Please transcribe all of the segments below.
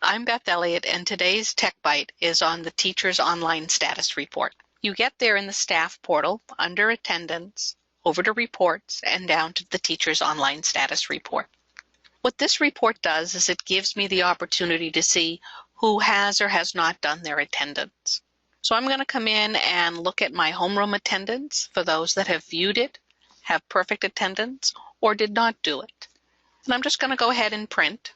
I'm Beth Elliott, and today's Tech Byte is on the Teacher's Online Status Report. You get there in the staff portal, under Attendance, over to Reports, and down to the Teacher's Online Status Report. What this report does is it gives me the opportunity to see who has or has not done their attendance. So I'm going to come in and look at my homeroom attendance for those that have viewed it, have perfect attendance, or did not do it. And I'm just going to go ahead and print.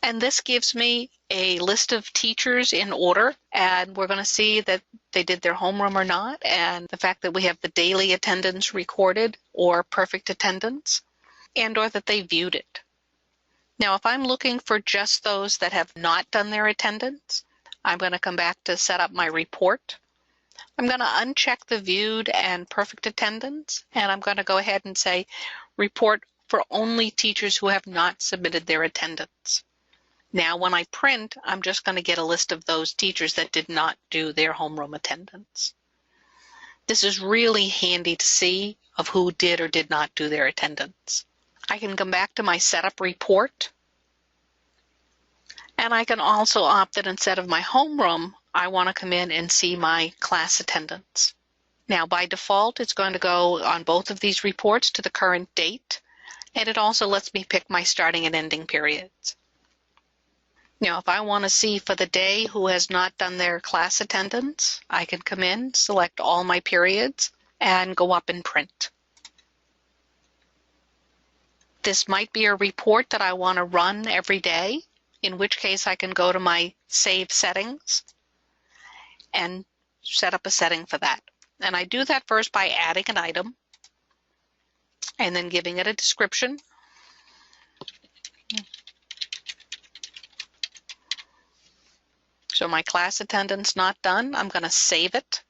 And this gives me a list of teachers in order, and we're going to see that they did their homeroom or not, and the fact that we have the daily attendance recorded or perfect attendance, and or that they viewed it. Now, if I'm looking for just those that have not done their attendance, I'm going to come back to set up my report. I'm going to uncheck the viewed and perfect attendance, and I'm going to go ahead and say report for only teachers who have not submitted their attendance. Now, when I print, I'm just going to get a list of those teachers that did not do their homeroom attendance. This is really handy to see of who did or did not do their attendance. I can come back to my setup report, and I can also opt that instead of my homeroom, I want to come in and see my class attendance. Now, by default, it's going to go on both of these reports to the current date, and it also lets me pick my starting and ending periods. Now, if I want to see for the day who has not done their class attendance, I can come in, select all my periods, and go up and print. This might be a report that I want to run every day, in which case I can go to my Save Settings and set up a setting for that. And I do that first by adding an item and then giving it a description. So my class attendance not done, I'm going to save it.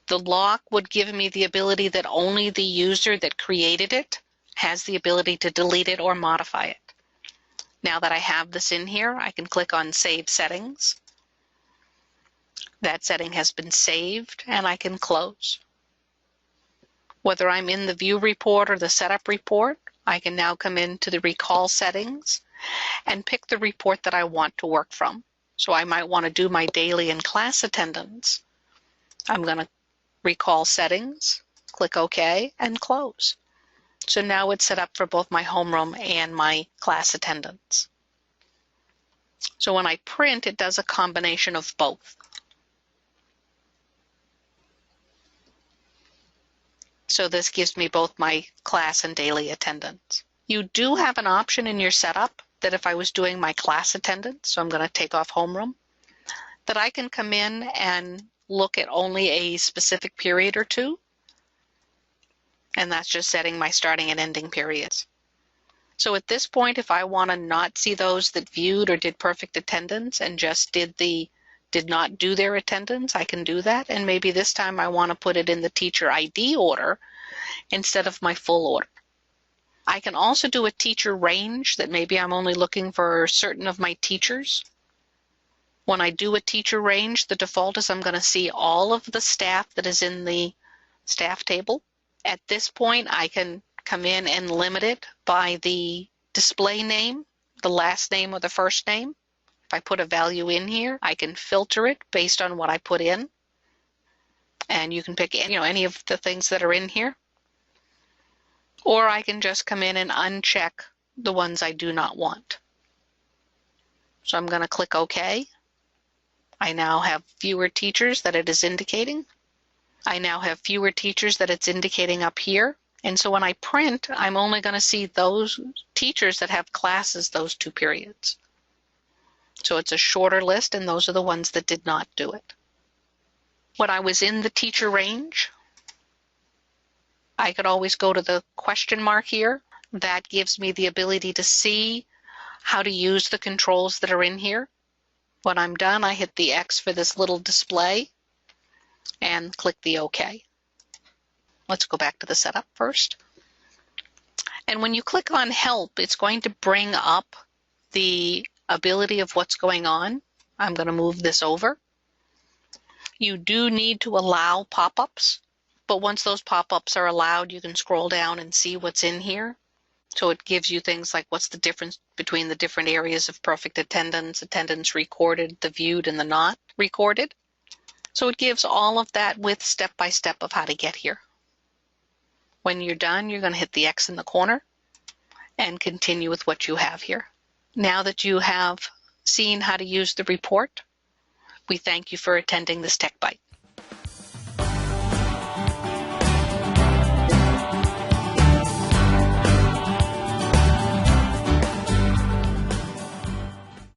The lock would give me the ability that only the user that created it has the ability to delete it or modify it. Now that I have this in here, I can click on Save Settings. That setting has been saved, and I can close. Whether I'm in the View Report or the Setup Report, I can now come into the Recall Settings and pick the report that I want to work from. So I might want to do my daily and class attendance. I'm going to recall settings, click OK, and close. So now it's set up for both my homeroom and my class attendance. So when I print, it does a combination of both. So this gives me both my class and daily attendance. You do have an option in your setup that if I was doing my class attendance, so I'm going to take off homeroom, that I can come in and look at only a specific period or two. And that's just setting my starting and ending periods. So at this point, if I want to not see those that viewed or did perfect attendance and just did not do their attendance, I can do that. And maybe this time I want to put it in the teacher ID order instead of my full order. I can also do a teacher range that maybe I'm only looking for certain of my teachers. When I do a teacher range, the default is I'm going to see all of the staff that is in the staff table. At this point, I can come in and limit it by the display name, the last name or the first name. If I put a value in here, I can filter it based on what I put in. And you can pick any of the things that are in here. Or I can just come in and uncheck the ones I do not want. So I'm going to click OK. I now have fewer teachers that it is indicating. I now have fewer teachers that it's indicating up here. And so when I print, I'm only going to see those teachers that have classes those 2 periods. So it's a shorter list, and those are the ones that did not do it. When I was in the teacher range, I could always go to the question mark here. That gives me the ability to see how to use the controls that are in here. When I'm done, I hit the X for this little display and click the OK. Let's go back to the setup first. And when you click on Help, it's going to bring up the ability of what's going on. I'm going to move this over. You do need to allow pop-ups, but once those pop-ups are allowed, you can scroll down and see what's in here. So it gives you things like what's the difference between the different areas of perfect attendance, attendance recorded, the viewed, and the not recorded. So it gives all of that with step-by-step of how to get here. When you're done, you're going to hit the X in the corner and continue with what you have here. Now that you have seen how to use the report, we thank you for attending this Tech Byte.